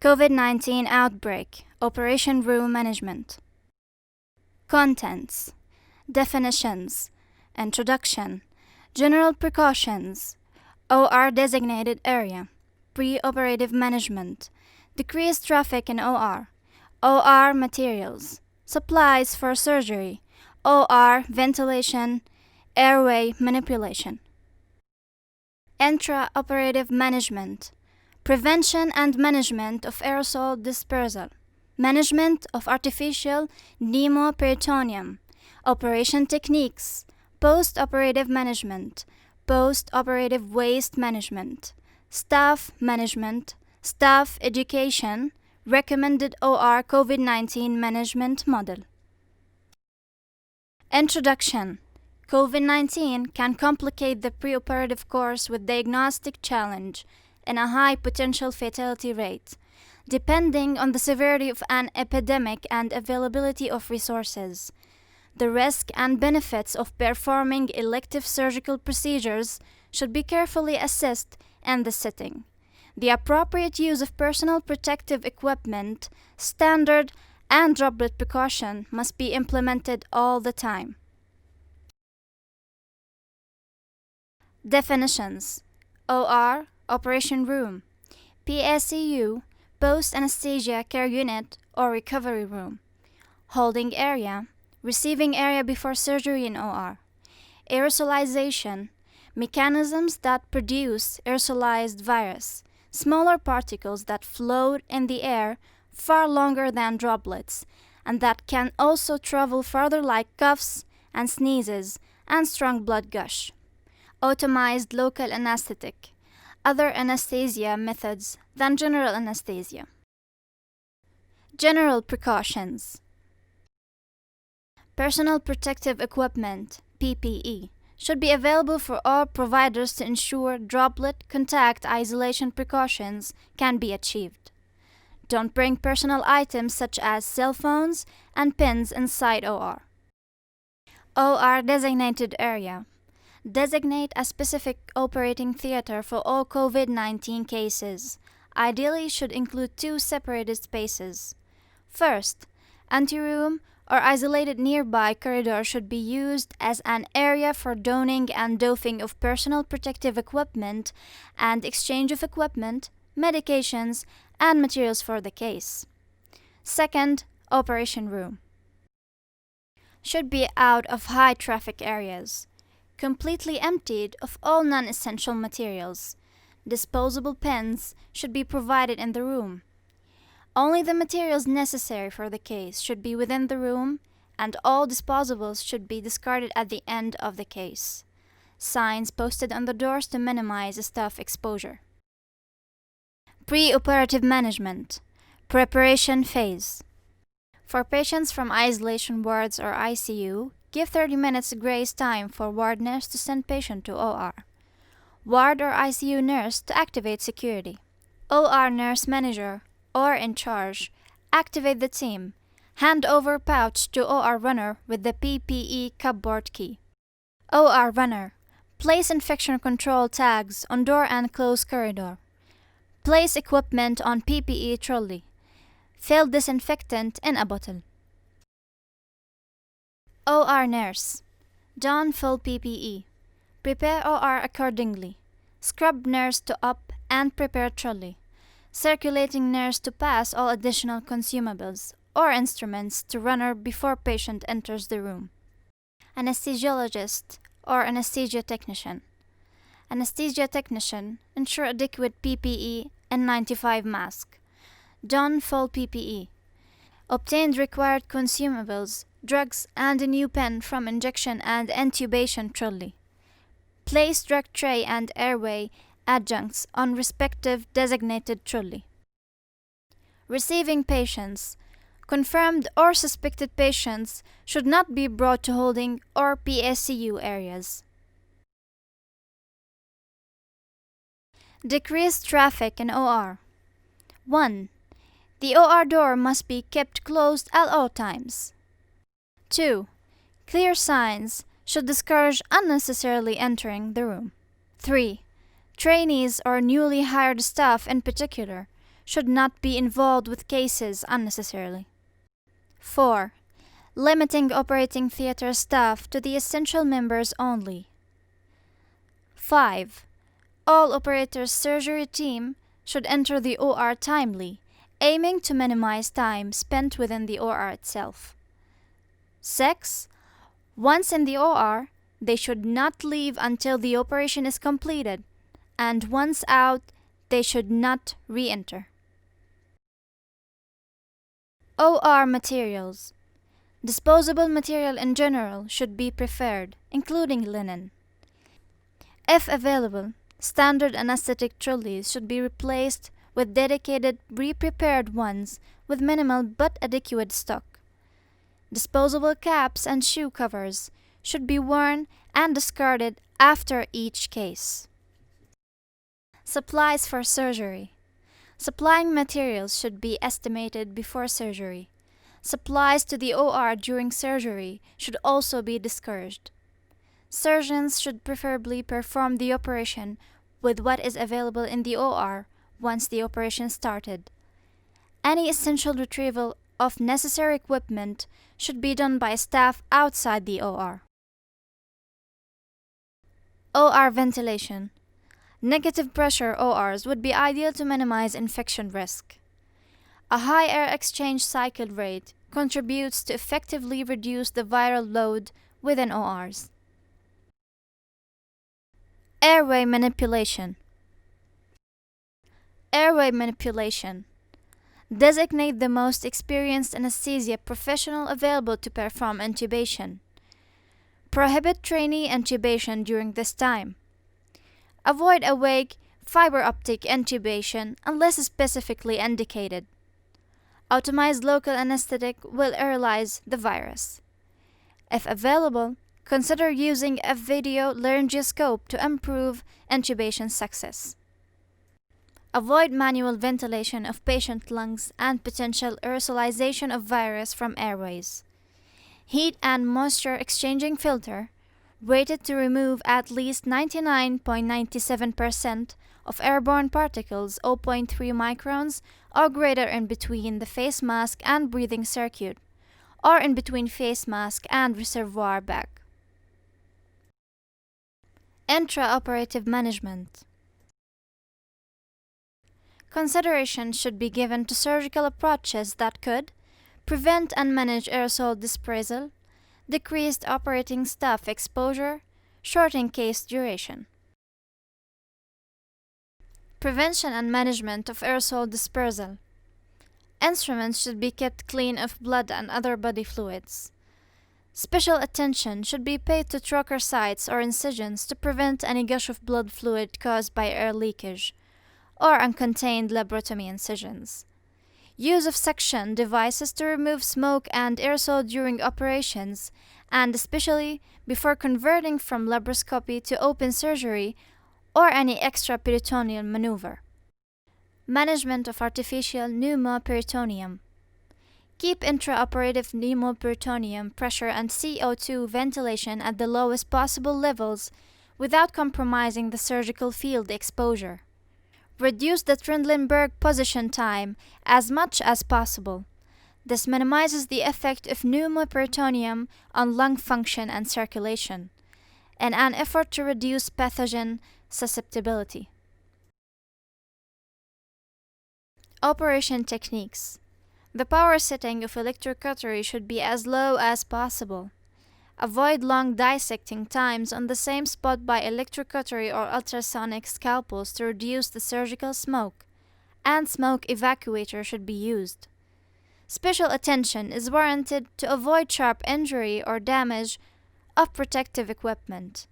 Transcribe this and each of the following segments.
COVID-19 outbreak, operation room management. Contents, definitions, introduction, general precautions, OR designated area, pre-operative management, decreased traffic in OR materials, supplies for surgery, OR ventilation, airway manipulation. Intra-operative management, prevention and management of aerosol dispersal, management of artificial pneumoperitoneum, operation techniques, post-operative management, post-operative waste management, staff management, staff education, recommended OR COVID-19 management model. Introduction. COVID-19 can complicate the preoperative course with diagnostic challenge and a high potential fatality rate, depending on the severity of an epidemic and availability of resources. The risk and benefits of performing elective surgical procedures should be carefully assessed in the setting. The appropriate use of personal protective equipment, standard, and droplet precaution must be implemented all the time. Definitions: OR, operation room; PSCU, post-anesthesia care unit or recovery room; holding area, receiving area before surgery in OR; aerosolization, mechanisms that produce aerosolized virus, smaller particles that float in the air far longer than droplets, and that can also travel further like coughs and sneezes and strong blood gush. Automized local anesthetic, other anesthesia methods than general anesthesia. General precautions. Personal protective equipment, PPE, should be available for all providers to ensure droplet contact isolation precautions can be achieved. Don't bring personal items such as cell phones and pens inside OR. OR designated area. Designate a specific operating theater for all COVID-19 cases. Ideally should include 2 separated spaces. First, anteroom or isolated nearby corridor should be used as an area for donning and doffing of personal protective equipment and exchange of equipment, medications, and materials for the case. Second, operation room should be out of high traffic areas, completely emptied of all non-essential materials. Disposable pens should be provided in the room. Only the materials necessary for the case should be within the room, and all disposables should be discarded at the end of the case. Signs posted on the doors to minimize staff exposure. Pre-operative management, preparation phase. For patients from isolation wards or ICU, give 30 minutes grace time for ward nurse to send patient to OR. Ward or ICU nurse to activate security. OR nurse manager or in charge, activate the team. Hand over pouch to OR runner with the PPE cupboard key. OR runner, place infection control tags on door and close corridor. Place equipment on PPE trolley. Fill disinfectant in a bottle. OR nurse, don full PPE. Prepare OR accordingly. Scrub nurse to up and prepare trolley. Circulating nurse to pass all additional consumables or instruments to runner before patient enters the room. Anesthesiologist or anesthesia technician. Anesthesia technician, ensure adequate PPE N95 mask. Don full PPE. Obtained required consumables, drugs, and a new pen from injection and intubation trolley. Place drug tray and airway adjuncts on respective designated trolley. Receiving patients. Confirmed or suspected patients should not be brought to holding or PSCU areas. Decreased traffic in OR. 1. The OR door must be kept closed at all times. 2. Clear signs should discourage unnecessarily entering the room. 3. Trainees or newly hired staff in particular should not be involved with cases unnecessarily. 4. Limiting operating theater staff to the essential members only. 5. All operators' surgery team should enter the OR timely, aiming to minimize time spent within the OR itself. 6. Once in the OR, they should not leave until the operation is completed, and once out, they should not re-enter. OR materials. Disposable material in general should be preferred, including linen. If available, standard anesthetic trolleys should be replaced with dedicated pre-prepared ones with minimal but adequate stock. Disposable caps and shoe covers should be worn and discarded after each case. Supplies for surgery. Supplying materials should be estimated before surgery. Supplies to the OR during surgery should also be discouraged. Surgeons should preferably perform the operation with what is available in the OR once the operation started. Any essential retrieval of necessary equipment should be done by staff outside the OR. OR ventilation. Negative pressure ORs would be ideal to minimize infection risk. A high air exchange cycle rate contributes to effectively reduce the viral load within ORs. Airway manipulation. Airway manipulation. Designate the most experienced anesthesia professional available to perform intubation. Prohibit trainee intubation during this time. Avoid awake fiber optic intubation unless specifically indicated. Automized local anesthetic will aerolize the virus. If available, consider using a video laryngoscope to improve intubation success. Avoid manual ventilation of patient lungs and potential aerosolization of virus from airways. Heat and moisture exchanging filter, rated to remove at least 99.97% of airborne particles 0.3 microns or greater in between the face mask and breathing circuit, or in between face mask and reservoir bag. Intraoperative management. Consideration should be given to surgical approaches that could prevent and manage aerosol dispersal, decreased operating staff exposure, shorten case duration. Prevention and management of aerosol dispersal. Instruments should be kept clean of blood and other body fluids. Special attention should be paid to trocar sites or incisions to prevent any gush of blood fluid caused by air leakage or uncontained laparotomy incisions. Use of suction devices to remove smoke and aerosol during operations, and especially before converting from laparoscopy to open surgery or any extraperitoneal maneuver. Management of artificial pneumoperitoneum. Keep intraoperative pneumoperitoneum pressure and CO2 ventilation at the lowest possible levels without compromising the surgical field exposure. Reduce the Trendelenburg position time as much as possible. This minimizes the effect of pneumoperitoneum on lung function and circulation, in an effort to reduce pathogen susceptibility. Operation techniques. The power setting of electrocautery should be as low as possible. Avoid long dissecting times on the same spot by electrocautery or ultrasonic scalpels to reduce the surgical smoke, and smoke evacuator should be used. Special attention is warranted to avoid sharp injury or damage of protective equipment,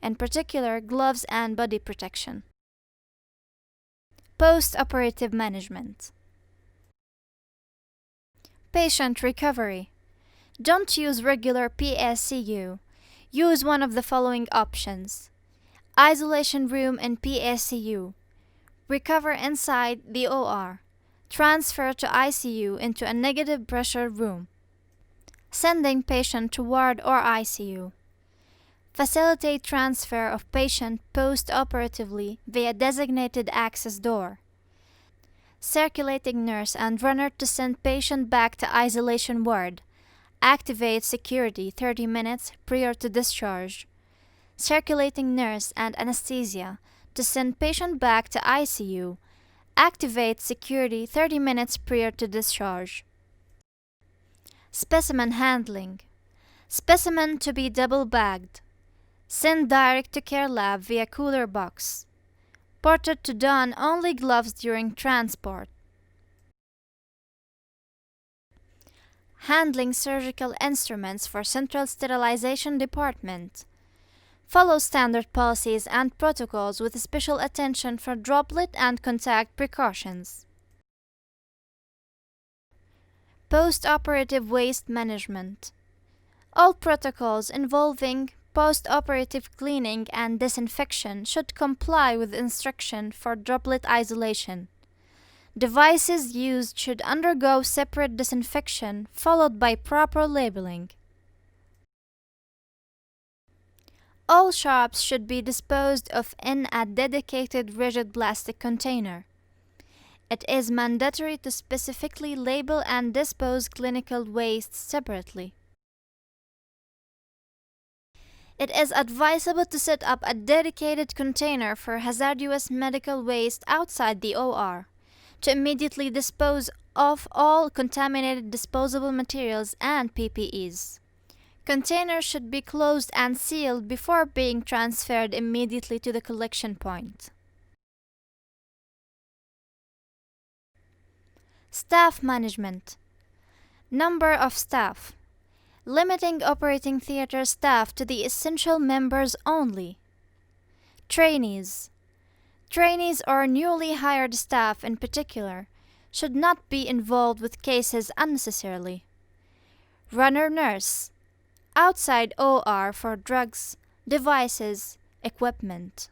in particular gloves and body protection. Post-operative management. Patient recovery. Don't use regular PSCU. Use one of the following options. Isolation room in PSCU. Recover inside the OR. Transfer to ICU into a negative pressure room. Sending patient to ward or ICU. Facilitate transfer of patient post-operatively via designated access door. Circulating nurse and runner to send patient back to isolation ward. Activate security 30 minutes prior to discharge. Circulating nurse and anesthesia to send patient back to ICU. Activate security 30 minutes prior to discharge. Specimen handling. Specimen to be double bagged. Send direct to care lab via cooler box. Porter to don only gloves during transport. Handling surgical instruments for central sterilization department. Follow standard policies and protocols with special attention for droplet and contact precautions. Post-operative waste management. All protocols involving post-operative cleaning and disinfection should comply with instruction for droplet isolation. Devices used should undergo separate disinfection followed by proper labeling. All sharps should be disposed of in a dedicated rigid plastic container. It is mandatory to specifically label and dispose clinical waste separately. It is advisable to set up a dedicated container for hazardous medical waste outside the OR, to immediately dispose of all contaminated disposable materials and PPEs. Containers should be closed and sealed before being transferred immediately to the collection point. Staff management. Number of staff. Limiting operating theater staff to the essential members only. Trainees. Trainees or newly hired staff in particular should not be involved with cases unnecessarily. Runner nurse. Outside OR for drugs, devices, equipment.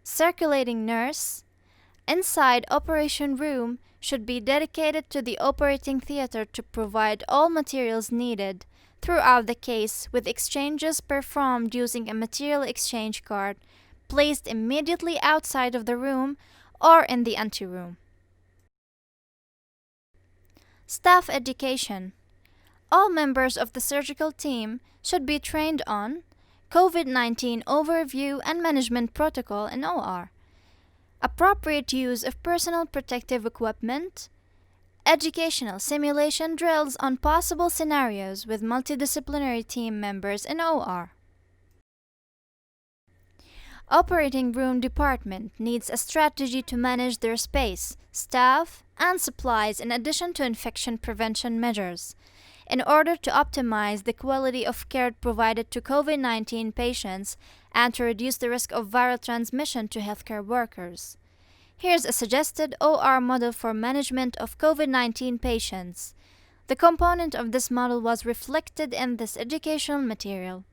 Circulating nurse. Inside operation room should be dedicated to the operating theater to provide all materials needed throughout the case, with exchanges performed using a material exchange card placed immediately outside of the room or in the anteroom. Staff education. All members of the surgical team should be trained on COVID-19 overview and management protocol in OR, appropriate use of personal protective equipment, educational simulation drills on possible scenarios with multidisciplinary team members in OR. Operating room department needs a strategy to manage their space, staff, and supplies in addition to infection prevention measures, in order to optimize the quality of care provided to COVID-19 patients and to reduce the risk of viral transmission to healthcare workers. Here's a suggested OR model for management of COVID-19 patients. The component of this model was reflected in this educational material.